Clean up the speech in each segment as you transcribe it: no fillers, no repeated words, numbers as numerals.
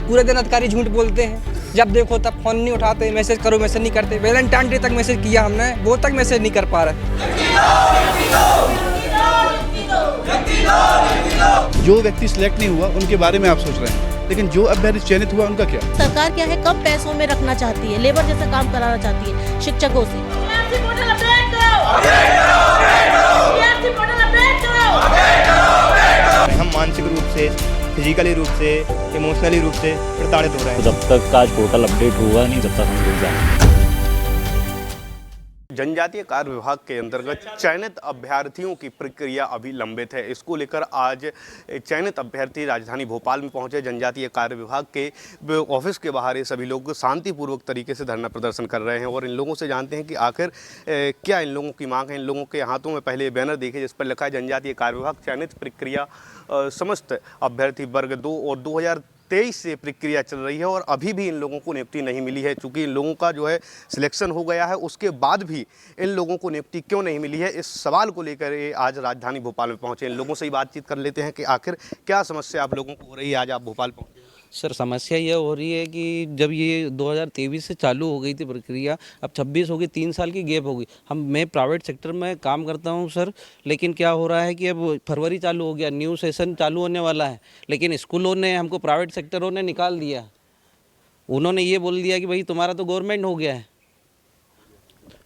पूरे दिन अधिकारी झूठ बोलते हैं, जब देखो तब फोन नहीं उठाते, मैसेज करो मैसेज नहीं करते। वैलेंटाइन डे तक मैसेज किया हमने, वो तक मैसेज नहीं कर पा रहे। जो व्यक्ति सिलेक्ट नहीं हुआ उनके बारे में आप सोच रहे हैं, लेकिन जो अभ्यर्थी चयनित हुआ उनका क्या? सरकार क्या है, कम पैसों में रखना चाहती है, लेबर जैसा काम कराना चाहती है शिक्षकों से। हम मानसिक रूप से, फिजिकली रूप से, इमोशनली रूप से प्रताड़ित हो रहे हैं। जब तक का पोर्टल अपडेट हुआ नहीं, जब तक हम रुक जाएंगे। जनजातीय कार्य विभाग के अंतर्गत चयनित अभ्यर्थियों की प्रक्रिया अभी लंबित है। इसको लेकर आज चयनित अभ्यर्थी राजधानी भोपाल में पहुंचे। जनजातीय कार्य विभाग के ऑफिस के बाहर ये सभी लोग शांतिपूर्वक तरीके से धरना प्रदर्शन कर रहे हैं और इन लोगों से जानते हैं कि आखिर क्या इन लोगों की मांग है। इन लोगों के हाथों में पहले बैनर देखे जिस पर लिखा है जनजातीय कार्य विभाग चयनित प्रक्रिया समस्त अभ्यर्थी वर्ग 2 और 2023 से प्रक्रिया चल रही है और अभी भी इन लोगों को नियुक्ति नहीं मिली है। चूँकि इन लोगों का जो है सिलेक्शन हो गया है, उसके बाद भी इन लोगों को नियुक्ति क्यों नहीं मिली है, इस सवाल को लेकर ये आज राजधानी भोपाल में पहुंचे। इन लोगों से ही बातचीत कर लेते हैं कि आखिर क्या समस्या आप लोगों को हो रही है, आज आप भोपाल पहुंचे। सर समस्या ये हो रही है कि जब ये 2023 से चालू हो गई थी प्रक्रिया, अब 26 हो गई, 3 साल की गैप हो गई। मैं प्राइवेट सेक्टर में काम करता हूँ सर, लेकिन क्या हो रहा है कि अब फरवरी चालू हो गया, न्यू सेशन चालू होने वाला है, लेकिन स्कूलों ने हमको, प्राइवेट सेक्टरों ने निकाल दिया। उन्होंने ये बोल दिया कि भाई तुम्हारा तो गवर्नमेंट हो गया है।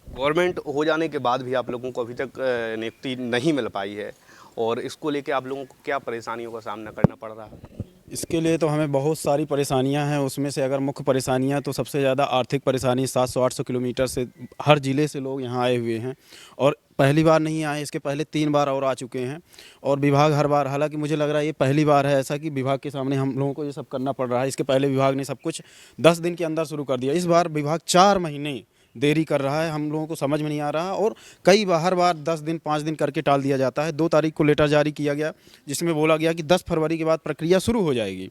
गवर्नमेंट हो जाने के बाद भी आप लोगों को अभी तक नियुक्ति नहीं मिल पाई है और इसको लेकर आप लोगों को क्या परेशानियों का सामना करना पड़ रहा है? इसके लिए तो हमें बहुत सारी परेशानियां हैं। उसमें से अगर मुख्य परेशानियां तो सबसे ज़्यादा आर्थिक परेशानी, 700-800 किलोमीटर से हर ज़िले से लोग यहां आए हुए हैं और पहली बार नहीं आए, इसके पहले 3 बार और आ चुके हैं। और विभाग हर बार, हालांकि मुझे लग रहा है ये पहली बार है ऐसा कि विभाग के सामने हम लोगों को ये सब करना पड़ रहा है। इसके पहले विभाग ने सब कुछ 10 दिन के अंदर शुरू कर दिया, इस बार विभाग 4 महीने देरी कर रहा है। हम लोगों को समझ में नहीं आ रहा और कई बार, हर बार 10 दिन 5 दिन करके टाल दिया जाता है। 2 तारीख को लेटर जारी किया गया जिसमें बोला गया कि 10 फरवरी के बाद प्रक्रिया शुरू हो जाएगी,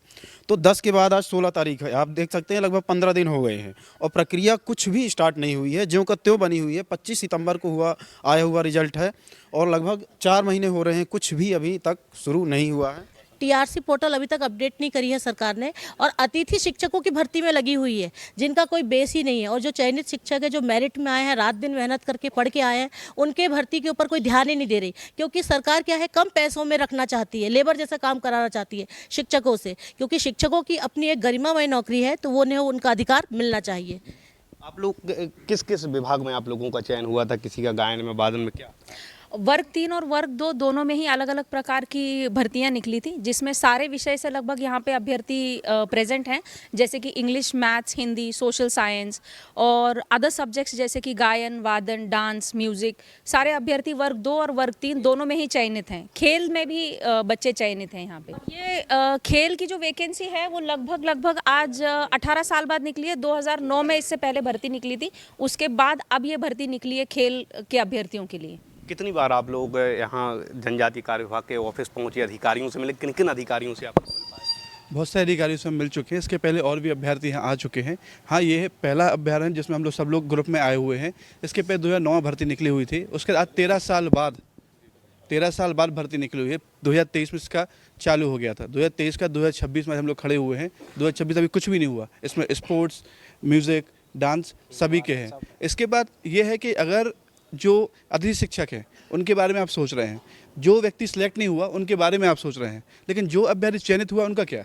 तो 10 के बाद आज 16 तारीख है। आप देख सकते हैं लगभग 15 दिन हो गए हैं और प्रक्रिया कुछ भी स्टार्ट नहीं हुई है, ज्यों का त्यों बनी हुई है। 25 सितंबर को आया हुआ रिजल्ट है और लगभग 4 महीने हो रहे हैं, कुछ भी अभी तक शुरू नहीं हुआ है। टीआरसी पोर्टल अभी तक अपडेट नहीं करी है सरकार ने और अतिथि शिक्षकों की भर्ती में लगी हुई है जिनका कोई बेस ही नहीं है। और जो चयनित शिक्षक है, जो मेरिट में आए हैं, रात दिन मेहनत करके पढ़ के आए हैं, उनके भर्ती के ऊपर कोई ध्यान ही नहीं दे रही, क्योंकि सरकार क्या है, कम पैसों में रखना चाहती है, लेबर जैसा काम कराना चाहती है शिक्षकों से, क्योंकि शिक्षकों की अपनी एक गरिमामय नौकरी है, तो वो उन्हें उनका अधिकार मिलना चाहिए। आप लोग किस किस विभाग में आप लोगों का चयन हुआ था? किसी का गायन में, वादन में, क्या? वर्ग 3 और वर्ग 2 दोनों में ही अलग अलग प्रकार की भर्तियां निकली थी, जिसमें सारे विषय से लगभग यहाँ पे अभ्यर्थी प्रेजेंट हैं, जैसे कि English, maths, Hindi, social science और अदर सब्जेक्ट्स जैसे कि गायन, वादन, डांस, म्यूज़िक। सारे अभ्यर्थी वर्ग 2 और वर्ग 3 दोनों में ही चयनित हैं। खेल में भी बच्चे चयनित हैं यहाँ पे। ये खेल की जो वैकेंसी है वो लगभग आज 18 साल बाद निकली है। 2009 में इससे पहले भर्ती निकली थी, उसके बाद अब ये भर्ती निकली है खेल के अभ्यर्थियों के लिए। कितनी बार आप लोग यहाँ जनजातीय कार्य विभाग के ऑफिस पहुँचे, अधिकारियों से मिले? किन किन अधिकारियों से आपको मिल पाए? बहुत से अधिकारियों से हम मिल चुके हैं। इसके पहले और भी अभ्यर्थी यहाँ आ चुके हैं। हाँ, ये है पहला अभ्यारण्य जिसमें हम लोग सब लोग ग्रुप में आए हुए हैं। इसके पहले 2009 भर्ती निकली हुई थी, उसके बाद 13 साल बाद भर्ती निकली हुई है। 2023 में इसका चालू हो गया था, 2023 का 2026 में हम लोग खड़े हुए हैं। 2026 अभी कुछ भी नहीं हुआ, इसमें स्पोर्ट्स, म्यूज़िक, डांस सभी के हैं। इसके बाद ये है कि अगर जो अतिथि शिक्षक हैं उनके बारे में आप सोच रहे हैं, जो व्यक्ति सिलेक्ट नहीं हुआ उनके बारे में आप सोच रहे हैं, लेकिन जो अभ्यर्थी चयनित हुआ उनका क्या?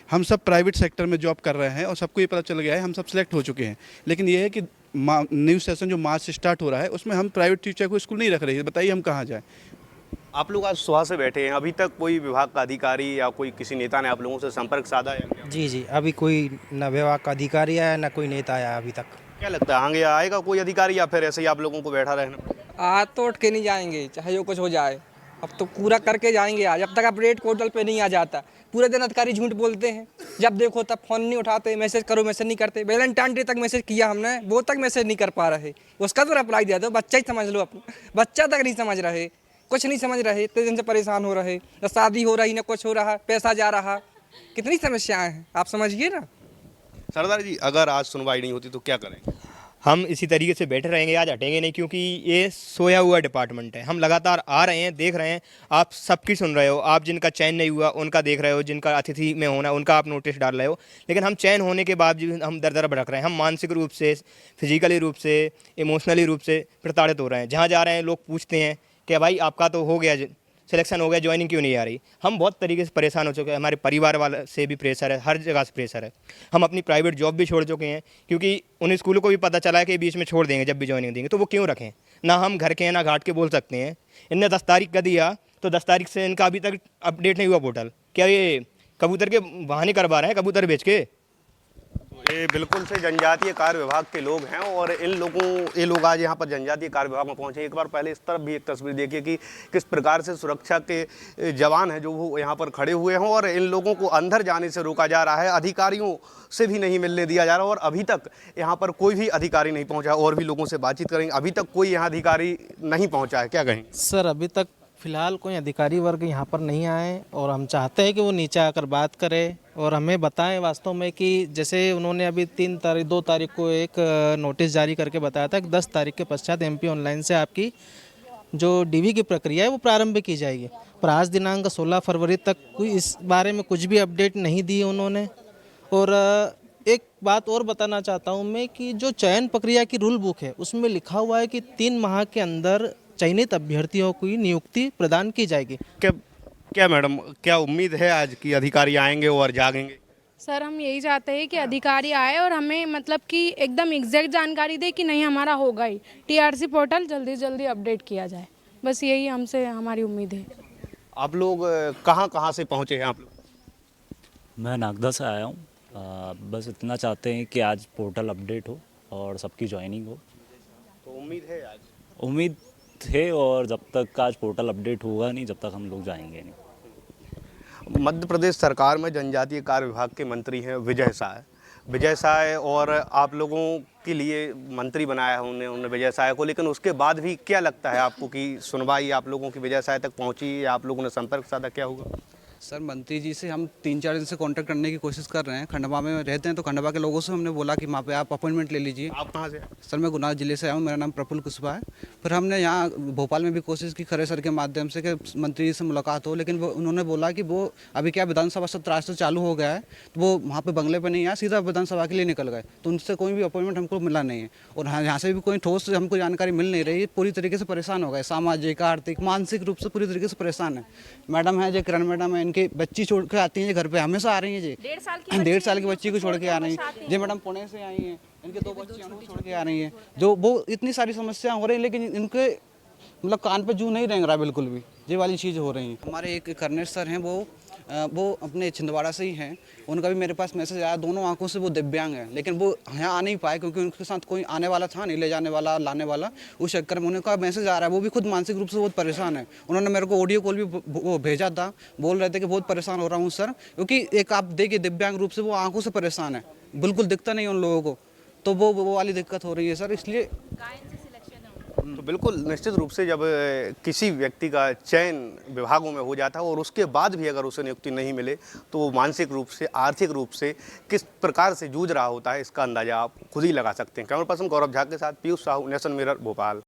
हम सब प्राइवेट सेक्टर में जॉब कर रहे हैं और सबको ये पता चल गया है, हम सब सिलेक्ट हो चुके हैं। लेकिन ये है कि न्यू सेशन जो मार्च से स्टार्ट हो रहा है उसमें हम प्राइवेट टीचर को स्कूल नहीं रख रहे हैं। बताइए हम कहाँ जाएँ? आप लोग आज सुबह से बैठे हैं, अभी तक कोई विभाग का अधिकारी या कोई किसी नेता ने आप लोगों से संपर्क साधा है? जी, अभी कोई न विभाग का अधिकारी आया न कोई नेता आया अभी तक। क्या लगता है आगे आएगा कोई अधिकारी या फिर ऐसे ही आप लोगों को बैठा रहना? आज तो उठ के नहीं जाएंगे, चाहे जो कुछ हो जाए। अब तो पूरा करके जाएंगे आज, जब तक अपडेट पोर्टल पे नहीं आ जाता। पूरे दिन अधिकारी झूठ बोलते हैं, जब देखो तब फोन नहीं उठाते, मैसेज करो मैसेज नहीं करते। वैलेंटाइन डे तक मैसेज किया हमने, वो तक मैसेज नहीं कर पा रहे। उसका तो रिप्लाई दे दो, बच्चा ही समझ लो अपना। बच्चा तक नहीं समझ रहे, कुछ नहीं समझ रहे, इतने दिन से परेशान हो रहे। न शादी हो रही, न कुछ हो रहा, पैसा जा रहा, कितनी समस्याएं हैं, आप समझिए ना। सरदार जी, अगर आज सुनवाई नहीं होती तो क्या करें? हम इसी तरीके से बैठे रहेंगे, आज हटेंगे नहीं, क्योंकि ये सोया हुआ डिपार्टमेंट है। हम लगातार आ रहे हैं, देख रहे हैं, आप सबकी सुन रहे हो, आप जिनका चयन नहीं हुआ उनका देख रहे हो, जिनका अतिथि में होना उनका आप नोटिस डाल रहे हो, लेकिन हम चयन होने के बावजूद हम दर दर भटक रहे हैं। हम मानसिक रूप से, फिजिकली रूप से, इमोशनली रूप से प्रताड़ित हो रहे हैं। जहाँ जा रहे हैं लोग पूछते हैं कि भाई आपका तो हो गया, सिलेक्शन हो गया, ज्वाइनिंग क्यों नहीं आ रही। हम बहुत तरीके से परेशान हो चुके हैं, हमारे परिवार वाले से भी प्रेशर है, हर जगह से प्रेशर है। हम अपनी प्राइवेट जॉब भी छोड़ चुके हैं, क्योंकि उन स्कूलों को भी पता चला है कि बीच में छोड़ देंगे जब भी ज्वाइनिंग देंगे, तो वो क्यों रखें। ना हम घर के हैं ना घाट के बोल सकते हैं। इनने 10 तारीख का दिया तो 10 तारीख से इनका अभी तक अपडेट नहीं हुआ पोर्टल। क्या ये कबूतर के बहाने करवा रहे हैं, कबूतर बेच के? ये बिल्कुल से जनजातीय कार्य विभाग के लोग हैं और ये लोग आज यहाँ पर जनजातीय कार्य विभाग में पहुँचे। एक बार पहले इस तरफ भी एक तस्वीर देखिए कि किस प्रकार से सुरक्षा के जवान हैं जो वो यहाँ पर खड़े हुए हैं और इन लोगों को अंदर जाने से रोका जा रहा है, अधिकारियों से भी नहीं मिलने दिया जा रहा और अभी तक यहाँ पर कोई भी अधिकारी नहीं पहुँचा। और भी लोगों से बातचीत करेंगे, अभी तक कोई यहाँ अधिकारी नहीं पहुँचा है, क्या कहेंगे? सर अभी तक फ़िलहाल कोई अधिकारी वर्ग यहाँ पर नहीं आए और हम चाहते हैं कि वो नीचे आकर बात करें और हमें बताएं वास्तव में कि जैसे उन्होंने अभी 2 तारीख को एक नोटिस जारी करके बताया था कि 10 तारीख के पश्चात MP ऑनलाइन से आपकी जो DV की प्रक्रिया है वो प्रारंभ की जाएगी। पर आज दिनांक 16 फरवरी तक कोई इस बारे में कुछ भी अपडेट नहीं दी उन्होंने। और एक बात और बताना चाहता हूँ मैं कि जो चयन प्रक्रिया की रूल बुक है उसमें लिखा हुआ है कि 3 माह के अंदर चयनित अभ्यर्थियों की नियुक्ति प्रदान की जाएगी। क्या मैडम, क्या उम्मीद है आज की अधिकारी आएंगे और जागेंगे? सर हम यही चाहते हैं कि अधिकारी आए और हमें मतलब कि एकदम एग्जैक्ट जानकारी दे कि नहीं हमारा होगा ही, TRC पोर्टल जल्दी जल्दी अपडेट किया जाए, बस यही हमसे हमारी उम्मीद है। आप लोग कहाँ से पहुँचे हैं आप लोग? मैं नागदा से आया हूँ। बस इतना चाहते हैं कि आज पोर्टल अपडेट हो और सबकी ज्वाइनिंग हो। तो उम्मीद है आज? उम्मीद है, और जब तक आज पोर्टल अपडेट होगा नहीं जब तक हम लोग जाएंगे नहीं। मध्य प्रदेश सरकार में जनजातीय कार्य विभाग के मंत्री हैं विजय साय और आप लोगों के लिए मंत्री बनाया है उन्होंने विजय साय को, लेकिन उसके बाद भी क्या लगता है आपको कि सुनवाई आप लोगों की विजय साय तक पहुंची या आप लोगों ने संपर्क साधा, क्या होगा? सर मंत्री जी से हम 3-4 दिन से कांटेक्ट करने की कोशिश कर रहे हैं। खंडवा में रहते हैं तो खंडवा के लोगों से हमने बोला कि वहाँ पे आप अपॉइंटमेंट ले लीजिए। आप कहाँ से? सर मैं गुना जिले से आया हूँ, मेरा नाम प्रफुल्ल कुशवाहा है। फिर हमने यहाँ भोपाल में भी कोशिश की खरे सर के माध्यम से कि मंत्री जी से मुलाकात हो, लेकिन उन्होंने बोला कि वो अभी क्या विधानसभा सत्र आज से चालू हो गया है तो वो वहाँ पर बंगले पर नहीं आया, सीधा विधानसभा के लिए निकल गए, तो उनसे कोई भी अपॉइंटमेंट हमको मिला नहीं है और यहाँ से भी कोई ठोस हमको जानकारी मिल नहीं रही। पूरी तरीके से परेशान हो गए, सामाजिक आर्थिक मानसिक रूप से पूरी तरीके से परेशान है। मैडम है जो किरण मैडम है, इनकी बच्ची छोड़ के आती हैं घर पे, हमेशा आ रही हैं जी, 1.5 साल की बच्ची को छोड़ के आ रही हैं जी। मैडम पुणे से आई हैं, इनके 2 बच्चे उनको छोड़ के आ रही हैं, जो वो इतनी सारी समस्याएं हो रही हैं, लेकिन इनके मतलब कान पे जू नहीं रेंग रहा बिल्कुल भी, ये वाली चीज़ हो रही है। हमारे एक कर्नेल सर हैं, वो अपने छिंदवाड़ा से ही हैं, उनका भी मेरे पास मैसेज आया, दोनों आंखों से वो दिव्यांग हैं, लेकिन वो यहाँ आ नहीं पाए क्योंकि उनके साथ कोई आने वाला था नहीं, ले जाने वाला लाने वाला, उस चक्कर में उनका मैसेज आ रहा है। वो भी खुद मानसिक रूप से बहुत परेशान है। उन्होंने मेरे को ऑडियो कॉल भी वो भेजा था, बोल रहे थे कि बहुत परेशान हो रहा हूँ सर, क्योंकि एक आप देखिए दिव्यांग रूप से वो आंखों से परेशान है, बिल्कुल दिखता नहीं उन लोगों को, तो वो वाली दिक्कत हो रही है सर। इसलिए तो बिल्कुल निश्चित रूप से जब किसी व्यक्ति का चयन विभागों में हो जाता है और उसके बाद भी अगर उसे नियुक्ति नहीं मिले तो वो मानसिक रूप से, आर्थिक रूप से किस प्रकार से जूझ रहा होता है, इसका अंदाजा आप खुद ही लगा सकते हैं। कैमरा पर्सन गौरव झा के साथ पीयूष साहू, नेशन मिरर, भोपाल।